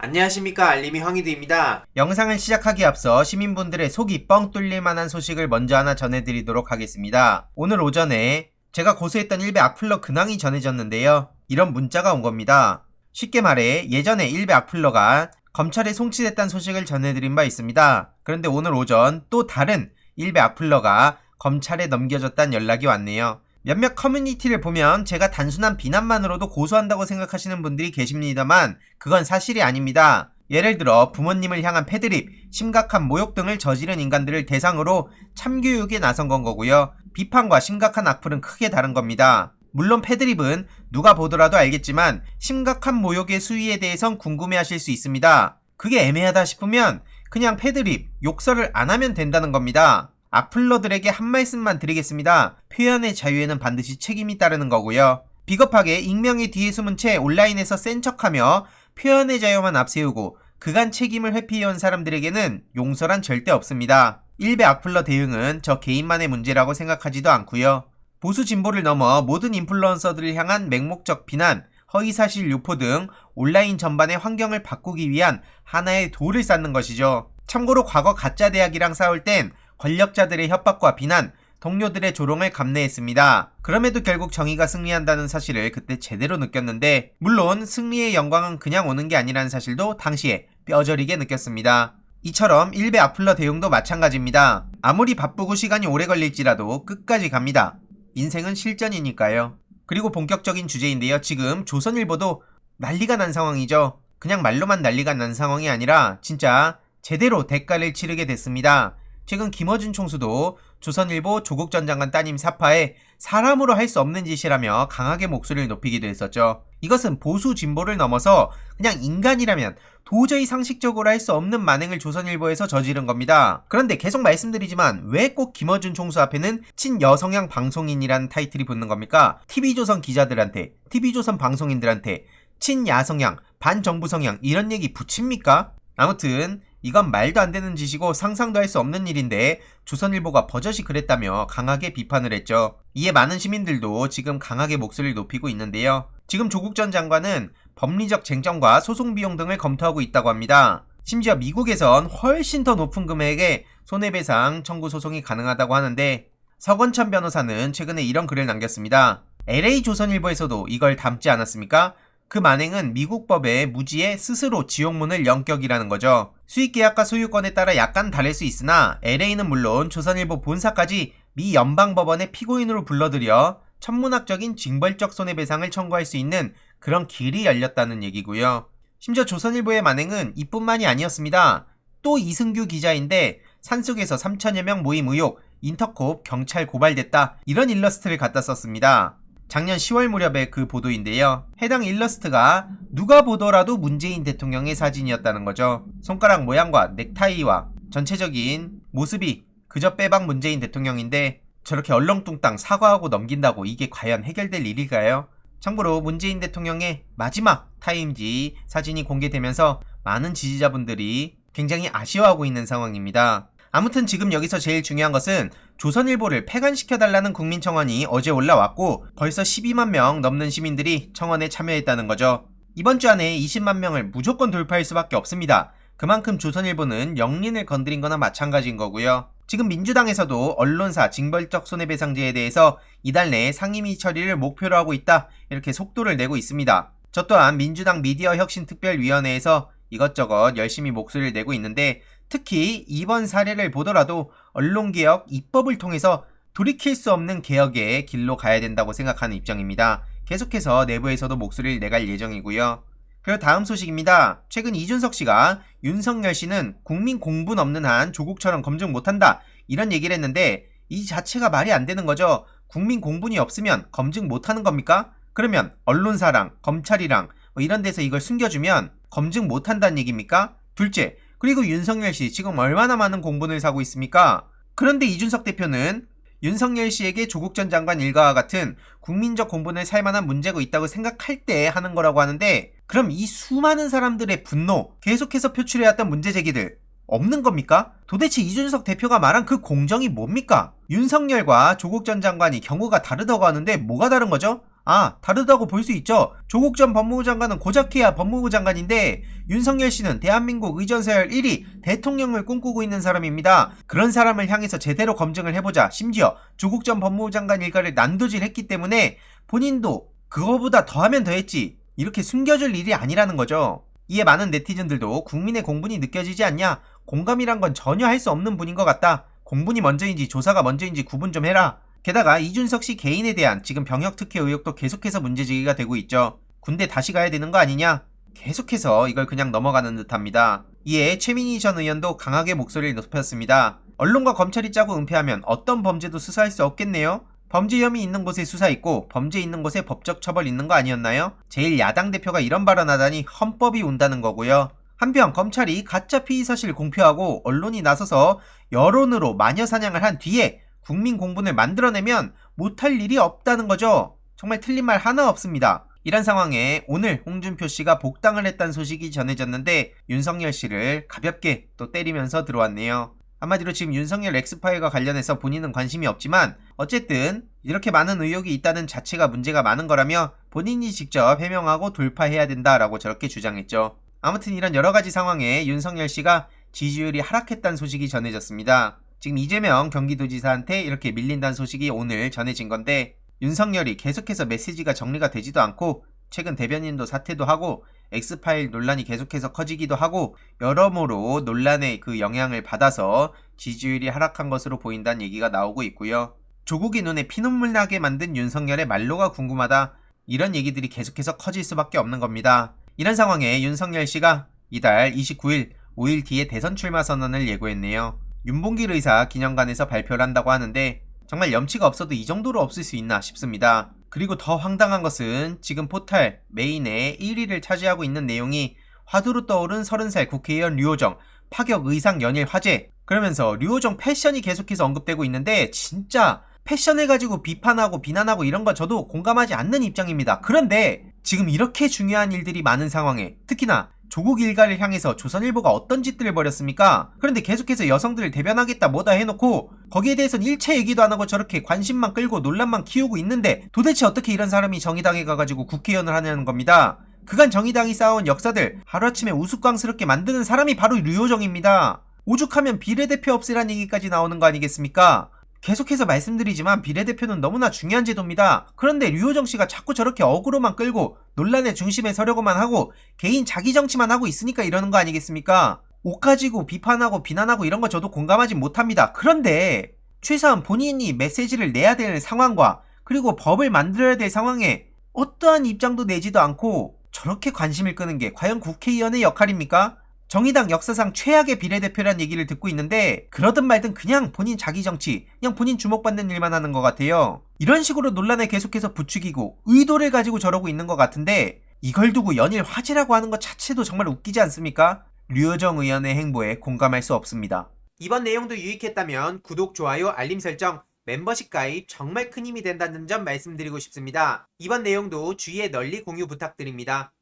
안녕하십니까, 알림이 황희두입니다. 영상을 시작하기 앞서 시민분들의 속이 뻥 뚫릴 만한 소식을 먼저 하나 전해드리도록 하겠습니다. 오늘 오전에 제가 고소했던 일베 악플러 근황이 전해졌는데요. 이런 문자가 온 겁니다. 쉽게 말해 예전에 일베 악플러가 검찰에 송치됐다는 소식을 전해드린 바 있습니다. 그런데 오늘 오전 또 다른 일베 악플러가 검찰에 넘겨졌다는 연락이 왔네요. 몇몇 커뮤니티를 보면 제가 단순한 비난만으로도 고소한다고 생각하시는 분들이 계십니다만 그건 사실이 아닙니다. 예를 들어 부모님을 향한 패드립, 심각한 모욕 등을 저지른 인간들을 대상으로 참교육에 나선 건 거고요. 비판과 심각한 악플은 크게 다른 겁니다. 물론 패드립은 누가 보더라도 알겠지만 심각한 모욕의 수위에 대해선 궁금해하실 수 있습니다. 그게 애매하다 싶으면 그냥 패드립, 욕설을 안 하면 된다는 겁니다. 악플러들에게 한 말씀만 드리겠습니다. 표현의 자유에는 반드시 책임이 따르는 거고요. 비겁하게 익명의 뒤에 숨은 채 온라인에서 센 척하며 표현의 자유만 앞세우고 그간 책임을 회피해온 사람들에게는 용서란 절대 없습니다. 일베 악플러 대응은 저 개인만의 문제라고 생각하지도 않고요. 보수 진보를 넘어 모든 인플루언서들을 향한 맹목적 비난, 허위사실 유포 등 온라인 전반의 환경을 바꾸기 위한 하나의 돌을 쌓는 것이죠. 참고로 과거 가짜 대학이랑 싸울 땐 권력자들의 협박과 비난, 동료들의 조롱을 감내했습니다. 그럼에도 결국 정의가 승리한다는 사실을 그때 제대로 느꼈는데 물론 승리의 영광은 그냥 오는 게 아니라는 사실도 당시에 뼈저리게 느꼈습니다. 이처럼 일베 악플러 대응도 마찬가지입니다. 아무리 바쁘고 시간이 오래 걸릴지라도 끝까지 갑니다. 인생은 실전이니까요. 그리고 본격적인 주제인데요. 지금 조선일보도 난리가 난 상황이죠. 그냥 말로만 난리가 난 상황이 아니라 진짜 제대로 대가를 치르게 됐습니다. 최근 김어준 총수도 조선일보 조국 전 장관 따님 사파에 사람으로 할 수 없는 짓이라며 강하게 목소리를 높이기도 했었죠. 이것은 보수 진보를 넘어서 그냥 인간이라면 도저히 상식적으로 할 수 없는 만행을 조선일보에서 저지른 겁니다. 그런데 계속 말씀드리지만 왜 꼭 김어준 총수 앞에는 친여성향 방송인이라는 타이틀이 붙는 겁니까? TV조선 기자들한테, TV조선 방송인들한테 친야성향, 반정부 성향 이런 얘기 붙입니까? 아무튼 이건 말도 안 되는 짓이고 상상도 할 수 없는 일인데 조선일보가 버젓이 그랬다며 강하게 비판을 했죠. 이에 많은 시민들도 지금 강하게 목소리를 높이고 있는데요. 지금 조국 전 장관은 법리적 쟁점과 소송 비용 등을 검토하고 있다고 합니다. 심지어 미국에선 훨씬 더 높은 금액의 손해배상 청구 소송이 가능하다고 하는데 서건천 변호사는 최근에 이런 글을 남겼습니다. LA 조선일보에서도 이걸 담지 않았습니까? 그 만행은 미국 법의 무지에 스스로 지옥문을 영격이라는 거죠. 수익계약과 소유권에 따라 약간 다를 수 있으나 LA는 물론 조선일보 본사까지 미 연방법원에 피고인으로 불러들여 천문학적인 징벌적 손해배상을 청구할 수 있는 그런 길이 열렸다는 얘기고요. 심지어 조선일보의 만행은 이뿐만이 아니었습니다. 또 이승규 기자인데 산속에서 3천여 명 모임 의혹, 인터콥 경찰 고발됐다 이런 일러스트를 갖다 썼습니다. 작년 10월 무렵의 그 보도인데요. 해당 일러스트가 누가 보더라도 문재인 대통령의 사진이었다는 거죠. 손가락 모양과 넥타이와 전체적인 모습이 그저 빼박 문재인 대통령인데 저렇게 얼렁뚱땅 사과하고 넘긴다고 이게 과연 해결될 일일까요? 참고로 문재인 대통령의 마지막 타임지 사진이 공개되면서 많은 지지자분들이 굉장히 아쉬워하고 있는 상황입니다. 아무튼 지금 여기서 제일 중요한 것은 조선일보를 폐간시켜달라는 국민청원이 어제 올라왔고 벌써 12만 명 넘는 시민들이 청원에 참여했다는 거죠. 이번 주 안에 20만 명을 무조건 돌파할 수밖에 없습니다. 그만큼 조선일보는 영린을 건드린 거나 마찬가지인 거고요. 지금 민주당에서도 언론사 징벌적 손해배상제에 대해서 이달 내에 상임위 처리를 목표로 하고 있다 이렇게 속도를 내고 있습니다. 저 또한 민주당 미디어혁신특별위원회에서 이것저것 열심히 목소리를 내고 있는데 특히 이번 사례를 보더라도 언론개혁 입법을 통해서 돌이킬 수 없는 개혁의 길로 가야 된다고 생각하는 입장입니다. 계속해서 내부에서도 목소리를 내갈 예정이고요. 그리고 다음 소식입니다. 최근 이준석 씨가 윤석열 씨는 국민 공분 없는 한 조국처럼 검증 못한다 이런 얘기를 했는데 이 자체가 말이 안 되는 거죠. 국민 공분이 없으면 검증 못하는 겁니까? 그러면 언론사랑 검찰이랑 이런 데서 이걸 숨겨주면 검증 못한다는 얘기입니까? 둘째, 그리고 윤석열 씨 지금 얼마나 많은 공분을 사고 있습니까? 그런데 이준석 대표는 윤석열 씨에게 조국 전 장관 일가와 같은 국민적 공분을 살 만한 문제가 있다고 생각할 때 하는 거라고 하는데 그럼 이 수많은 사람들의 분노, 계속해서 표출해왔던 문제 제기들 없는 겁니까? 도대체 이준석 대표가 말한 그 공정이 뭡니까? 윤석열과 조국 전 장관이 경우가 다르다고 하는데 뭐가 다른 거죠? 아, 다르다고 볼 수 있죠. 조국 전 법무부 장관은 고작해야 법무부 장관인데 윤석열 씨는 대한민국 의전서열 1위 대통령을 꿈꾸고 있는 사람입니다. 그런 사람을 향해서 제대로 검증을 해보자. 심지어 조국 전 법무부 장관 일가를 난도질했기 때문에 본인도 그거보다 더하면 더했지 이렇게 숨겨줄 일이 아니라는 거죠. 이에 많은 네티즌들도 국민의 공분이 느껴지지 않냐? 공감이란 건 전혀 할 수 없는 분인 것 같다. 공분이 먼저인지 조사가 먼저인지 구분 좀 해라. 게다가 이준석 씨 개인에 대한 지금 병역 특혜 의혹도 계속해서 문제제기가 되고 있죠. 군대 다시 가야 되는 거 아니냐? 계속해서 이걸 그냥 넘어가는 듯합니다. 이에 최민희 전 의원도 강하게 목소리를 높였습니다. 언론과 검찰이 짜고 은폐하면 어떤 범죄도 수사할 수 없겠네요? 범죄 혐의 있는 곳에 수사 있고 범죄 있는 곳에 법적 처벌 있는 거 아니었나요? 제1야당 대표가 이런 발언하다니 헌법이 온다는 거고요. 한편 검찰이 가짜 피의사실 공표하고 언론이 나서서 여론으로 마녀 사냥을 한 뒤에 국민 공분을 만들어내면 못할 일이 없다는 거죠. 정말 틀린 말 하나 없습니다. 이런 상황에 오늘 홍준표 씨가 복당을 했다는 소식이 전해졌는데 윤석열 씨를 가볍게 또 때리면서 들어왔네요. 한마디로 지금 윤석열 엑스파일과 관련해서 본인은 관심이 없지만 어쨌든 이렇게 많은 의혹이 있다는 자체가 문제가 많은 거라며 본인이 직접 해명하고 돌파해야 된다라고 저렇게 주장했죠. 아무튼 이런 여러가지 상황에 윤석열 씨가 지지율이 하락했다는 소식이 전해졌습니다. 지금 이재명 경기도지사한테 이렇게 밀린다는 소식이 오늘 전해진 건데 윤석열이 계속해서 메시지가 정리가 되지도 않고 최근 대변인도 사퇴도 하고 엑스파일 논란이 계속해서 커지기도 하고 여러모로 논란의 그 영향을 받아서 지지율이 하락한 것으로 보인다는 얘기가 나오고 있고요. 조국의 눈에 피눈물 나게 만든 윤석열의 말로가 궁금하다. 이런 얘기들이 계속해서 커질 수밖에 없는 겁니다. 이런 상황에 윤석열 씨가 이달 29일 5일 뒤에 대선 출마 선언을 예고했네요. 윤봉길 의사 기념관에서 발표를 한다고 하는데 정말 염치가 없어도 이 정도로 없을 수 있나 싶습니다. 그리고 더 황당한 것은 지금 포탈 메인에 1위를 차지하고 있는 내용이 화두로 떠오른 30살 국회의원 류호정 파격 의상 연일 화제, 그러면서 류호정 패션이 계속해서 언급되고 있는데 진짜 패션을 가지고 비판하고 비난하고 이런 거 저도 공감하지 않는 입장입니다. 그런데 지금 이렇게 중요한 일들이 많은 상황에 특히나 조국 일가를 향해서 조선일보가 어떤 짓들을 벌였습니까? 그런데 계속해서 여성들을 대변하겠다 뭐다 해놓고 거기에 대해서는 일체 얘기도 안 하고 저렇게 관심만 끌고 논란만 키우고 있는데 도대체 어떻게 이런 사람이 정의당에 가가지고 국회의원을 하냐는 겁니다. 그간 정의당이 쌓아온 역사들 하루아침에 우스꽝스럽게 만드는 사람이 바로 류호정입니다. 오죽하면 비례대표 없애란 얘기까지 나오는 거 아니겠습니까? 계속해서 말씀드리지만 비례대표는 너무나 중요한 제도입니다. 그런데 류호정 씨가 자꾸 저렇게 어그로만 끌고 논란의 중심에 서려고만 하고 개인 자기 정치만 하고 있으니까 이러는 거 아니겠습니까? 옷 가지고 비판하고 비난하고 이런 거 저도 공감하지 못합니다. 그런데 최소한 본인이 메시지를 내야 될 상황과 그리고 법을 만들어야 될 상황에 어떠한 입장도 내지도 않고 저렇게 관심을 끄는 게 과연 국회의원의 역할입니까? 정의당 역사상 최악의 비례대표란 얘기를 듣고 있는데 그러든 말든 그냥 본인 자기 정치, 그냥 본인 주목받는 일만 하는 것 같아요. 이런 식으로 논란을 계속해서 부추기고 의도를 가지고 저러고 있는 것 같은데 이걸 두고 연일 화제라고 하는 것 자체도 정말 웃기지 않습니까? 류호정 의원의 행보에 공감할 수 없습니다. 이번 내용도 유익했다면 구독, 좋아요, 알림 설정, 멤버십 가입 정말 큰 힘이 된다는 점 말씀드리고 싶습니다. 이번 내용도 주위에 널리 공유 부탁드립니다.